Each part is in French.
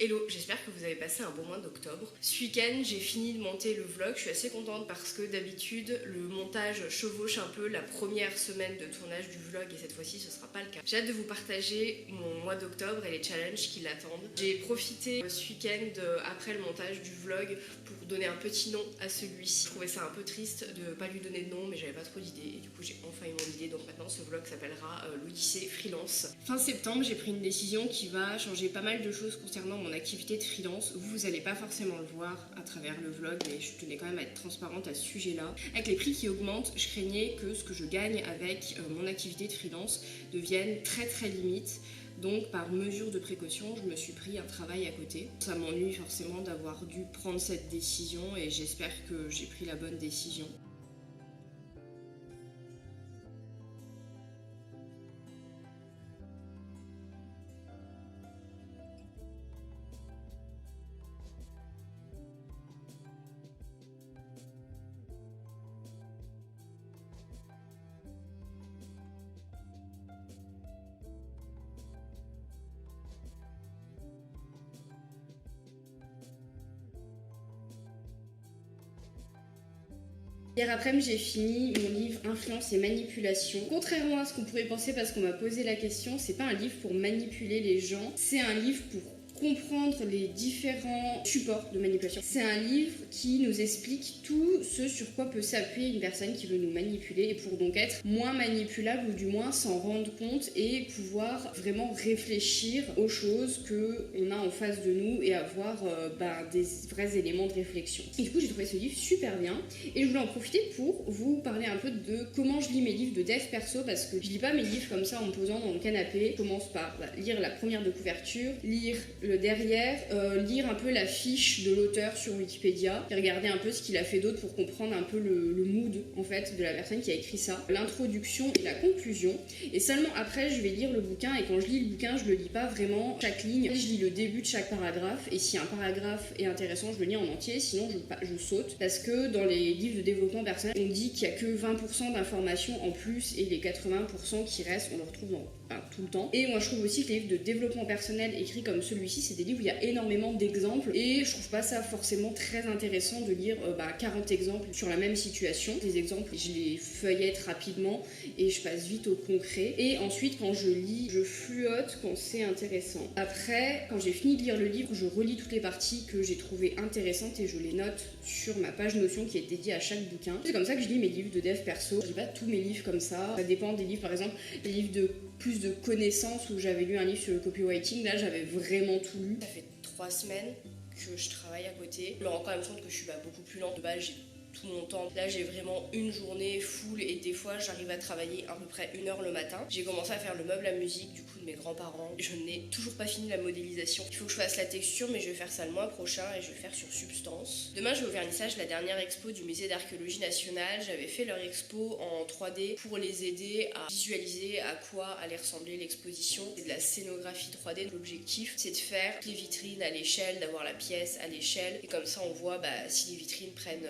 Hello, j'espère que vous avez passé un bon mois d'octobre. Ce week-end, j'ai fini de monter le vlog. Je suis assez contente parce que d'habitude, le montage chevauche un peu la première semaine de tournage du vlog et cette fois-ci, ce sera pas le cas. J'ai hâte de vous partager mon mois d'octobre et les challenges qui l'attendent. J'ai profité ce week-end après le montage du vlog pour donner un petit nom à celui-ci. Je trouvais ça un peu triste de pas lui donner de nom, mais j'avais pas trop d'idées et du coup, j'ai enfin eu mon idée. Donc maintenant, ce vlog s'appellera l'Odyssée Freelance. Fin septembre, j'ai pris une décision qui va changer pas mal de choses concernant mon activité de freelance. Vous allez pas forcément le voir à travers le vlog, mais je tenais quand même à être transparente à ce sujet-là. Avec les prix qui augmentent, je craignais que ce que je gagne avec mon activité de freelance devienne très limite. Donc par mesure de précaution, je me suis pris un travail à côté. Ça m'ennuie forcément d'avoir dû prendre cette décision et j'espère que j'ai pris la bonne décision. Hier après-midi, j'ai fini mon livre Influence et manipulation. Contrairement à ce qu'on pourrait penser parce qu'on m'a posé la question, c'est pas un livre pour manipuler les gens, c'est un livre pour comprendre les différents supports de manipulation. C'est un livre qui nous explique tout ce sur quoi peut s'appuyer une personne qui veut nous manipuler et pour donc être moins manipulable ou du moins s'en rendre compte et pouvoir vraiment réfléchir aux choses qu'on a en face de nous et avoir des vrais éléments de réflexion. Et du coup j'ai trouvé ce livre super bien et je voulais en profiter pour vous parler un peu de comment je lis mes livres de dev perso parce que je lis pas mes livres comme ça en me posant dans le canapé. Je commence par lire la première de couverture, lire le derrière, lire un peu la fiche de l'auteur sur Wikipédia et regarder un peu ce qu'il a fait d'autre pour comprendre un peu le mood en fait de la personne qui a écrit ça, l'introduction et la conclusion. Et seulement après je vais lire le bouquin et quand je lis le bouquin je le lis pas vraiment chaque ligne, je lis le début de chaque paragraphe et si un paragraphe est intéressant je le lis en entier, sinon je saute parce que dans les livres de développement personnel on dit qu'il y a que 20% d'informations en plus et les 80% qui restent on le retrouve tout le temps. Et moi je trouve aussi que les livres de développement personnel écrits comme celui-ci c'est des livres où il y a énormément d'exemples et je trouve pas ça forcément très intéressant de lire 40 exemples sur la même situation. Les exemples je les feuillette rapidement et je passe vite au concret et ensuite quand je lis je fluote quand c'est intéressant. Après quand j'ai fini de lire le livre je relis toutes les parties que j'ai trouvées intéressantes et je les note sur ma page Notion qui est dédiée à chaque bouquin. C'est comme ça que je lis mes livres de dev perso. Je lis pas tous mes livres comme ça dépend des livres. Par exemple les livres de plus de connaissances où j'avais lu un livre sur le copywriting, là j'avais vraiment tout lu. Ça fait 3 semaines que je travaille à côté. Je me rends quand même compte que je suis beaucoup plus lente. De base j'ai tout mon temps. Là j'ai vraiment une journée full et des fois j'arrive à travailler à peu près 1 heure le matin. J'ai commencé à faire le meuble à musique du coup de mes grands-parents. Je n'ai toujours pas fini la modélisation. Il faut que je fasse la texture mais je vais faire ça le mois prochain et je vais le faire sur Substance. Demain je vais au vernissage de la dernière expo du musée d'archéologie nationale. J'avais fait leur expo en 3D pour les aider à visualiser à quoi allait ressembler l'exposition. C'est de la scénographie 3D. L'objectif c'est de faire les vitrines à l'échelle, d'avoir la pièce à l'échelle et comme ça on voit si les vitrines prennent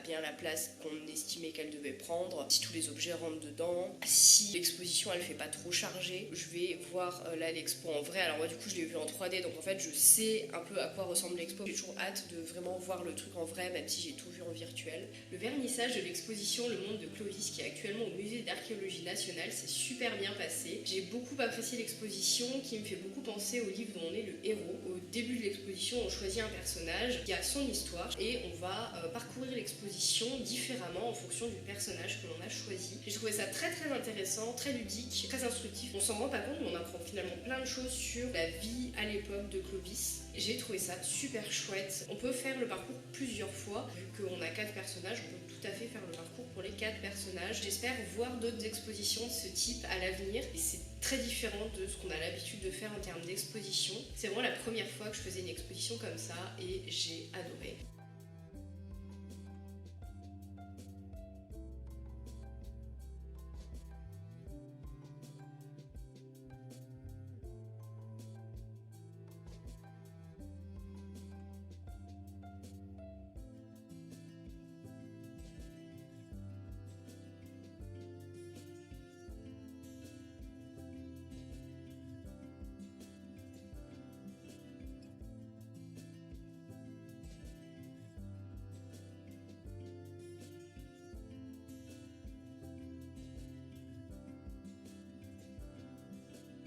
bien la place qu'on estimait qu'elle devait prendre, si tous les objets rentrent dedans, si l'exposition elle fait pas trop chargée. Je vais voir là l'expo en vrai, alors moi du coup je l'ai vu en 3D donc en fait je sais un peu à quoi ressemble l'expo. J'ai toujours hâte de vraiment voir le truc en vrai même si j'ai tout vu en virtuel. Le vernissage de l'exposition Le Monde de Clovis qui est actuellement au musée d'archéologie nationale s'est super bien passé. J'ai beaucoup apprécié l'exposition qui me fait beaucoup penser au livre dont on est le héros. Au début de l'exposition on choisit un personnage qui a son histoire et on va parcourir l'exposition différemment en fonction du personnage que l'on a choisi. J'ai trouvé ça très intéressant, très ludique, très instructif. On s'en rend pas compte mais on apprend finalement plein de choses sur la vie à l'époque de Clovis. J'ai trouvé ça super chouette. On peut faire le parcours plusieurs fois. Vu qu'on a 4 personnages, on peut tout à fait faire le parcours pour les 4 personnages. J'espère voir d'autres expositions de ce type à l'avenir. Et c'est très différent de ce qu'on a l'habitude de faire en termes d'exposition. C'est vraiment la première fois que je faisais une exposition comme ça et j'ai adoré.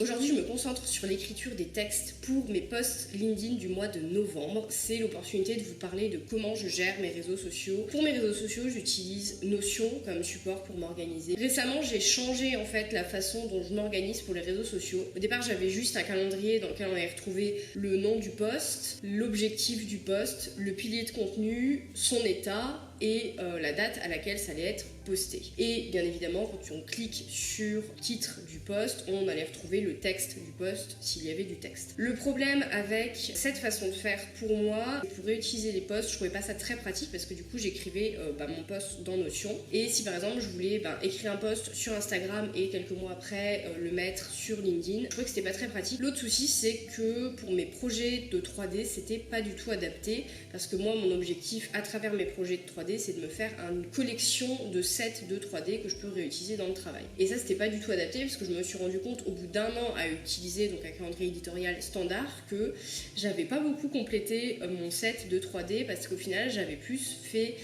Aujourd'hui, je me concentre sur l'écriture des textes pour mes posts LinkedIn du mois de novembre. C'est l'opportunité de vous parler de comment je gère mes réseaux sociaux. Pour mes réseaux sociaux, j'utilise Notion comme support pour m'organiser. Récemment, j'ai changé en fait la façon dont je m'organise pour les réseaux sociaux. Au départ, j'avais juste un calendrier dans lequel on allait retrouver le nom du post, l'objectif du post, le pilier de contenu, son état et la date à laquelle ça allait être posté. Et bien évidemment, quand on clique sur le titre du post, on allait retrouver le texte du post s'il y avait du texte. Le problème avec cette façon de faire pour moi, pour réutiliser les posts, je trouvais pas ça très pratique parce que du coup j'écrivais mon post dans Notion. Et si par exemple je voulais écrire un post sur Instagram et quelques mois après le mettre sur LinkedIn, je trouvais que c'était pas très pratique. L'autre souci, c'est que pour mes projets de 3D, c'était pas du tout adapté parce que moi, mon objectif à travers mes projets de 3D, c'est de me faire une collection de sets de 3D que je peux réutiliser dans le travail. Et ça, c'était pas du tout adapté parce que je me suis rendu compte au bout d'un an à utiliser donc un calendrier éditorial standard que j'avais pas beaucoup complété mon set de 3D parce qu'au final, j'avais plus fait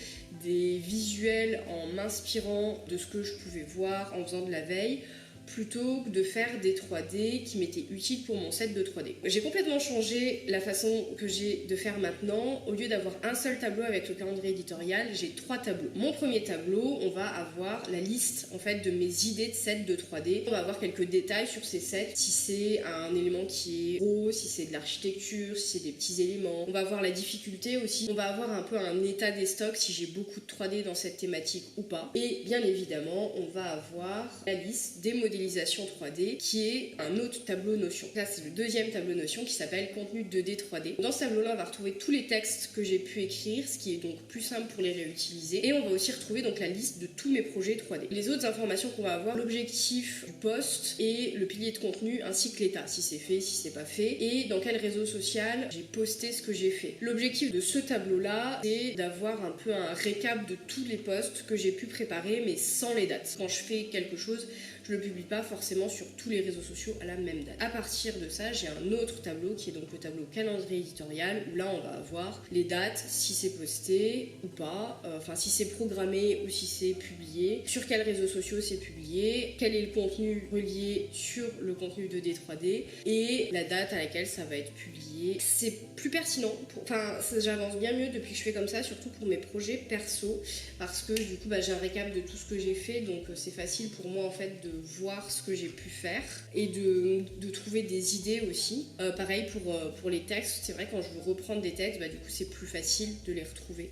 des visuels en m'inspirant de ce que je pouvais voir en faisant de la veille plutôt que de faire des 3D qui m'étaient utiles pour mon set de 3D. J'ai complètement changé la façon que j'ai de faire maintenant. Au lieu d'avoir un seul tableau avec le calendrier éditorial, j'ai 3 tableaux. Mon premier tableau, on va avoir la liste en fait de mes idées de sets de 3D. On va avoir quelques détails sur ces sets, si c'est un élément qui est gros, si c'est de l'architecture, si c'est des petits éléments. On va avoir la difficulté aussi. On va avoir un peu un état des stocks, si j'ai beaucoup de 3D dans cette thématique ou pas. Et bien évidemment, on va avoir la liste des modélisations 3D qui est un autre tableau Notion. Là, c'est le deuxième tableau Notion qui s'appelle contenu 2D 3D. Dans ce tableau-là, on va retrouver tous les textes que j'ai pu écrire, ce qui est donc plus simple pour les réutiliser. Et on va aussi retrouver donc la liste de tous mes projets 3D. Les autres informations qu'on va avoir, l'objectif du post et le pilier de contenu ainsi que l'état, si c'est fait, si c'est pas fait, et dans quel réseau social j'ai posté ce que j'ai fait. L'objectif de ce tableau-là, c'est d'avoir un peu un récap de tous les posts que j'ai pu préparer, mais sans les dates. Quand je fais quelque chose, je le publie pas forcément sur tous les réseaux sociaux à la même date. À partir de ça, j'ai un autre tableau qui est donc le tableau calendrier éditorial où là on va avoir les dates, si c'est posté ou pas, si c'est programmé ou si c'est publié, sur quels réseaux sociaux c'est publié, quel est le contenu relié sur le contenu 2D 3D et la date à laquelle ça va être publié. C'est plus pertinent, j'avance bien mieux depuis que je fais comme ça, surtout pour mes projets perso parce que du coup j'ai un récap de tout ce que j'ai fait, donc c'est facile pour moi en fait de voir ce que j'ai pu faire et de trouver des idées aussi. Pareil pour les textes, c'est vrai quand je veux reprendre des textes, du coup c'est plus facile de les retrouver.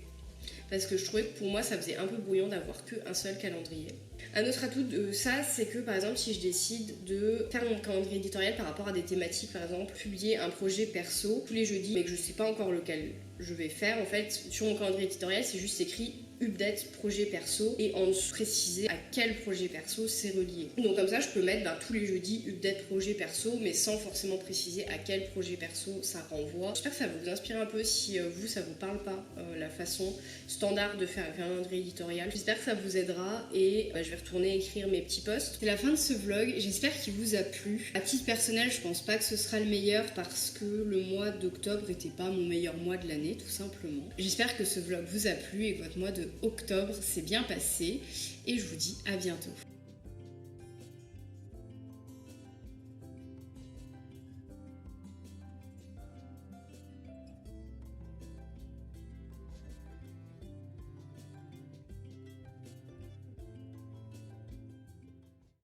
Parce que je trouvais que pour moi ça faisait un peu brouillon d'avoir qu'un seul calendrier. Un autre atout de ça, c'est que par exemple si je décide de faire mon calendrier éditorial par rapport à des thématiques, par exemple publier un projet perso tous les jeudis, mais que je sais pas encore lequel je vais faire, en fait sur mon calendrier éditorial c'est juste écrit update projet perso et en dessous préciser à quel projet perso c'est relié. Donc comme ça je peux mettre tous les jeudis update projet perso mais sans forcément préciser à quel projet perso ça renvoie. J'espère que ça va vous inspirer un peu si ça vous parle pas la façon standard de faire un calendrier éditorial. J'espère que ça vous aidera et je vais retourner écrire mes petits posts. C'est la fin de ce vlog, j'espère qu'il vous a plu. À titre personnel, je pense pas que ce sera le meilleur parce que le mois d'octobre était pas mon meilleur mois de l'année tout simplement. J'espère que ce vlog vous a plu et que votre mois de octobre s'est bien passé et je vous dis à bientôt.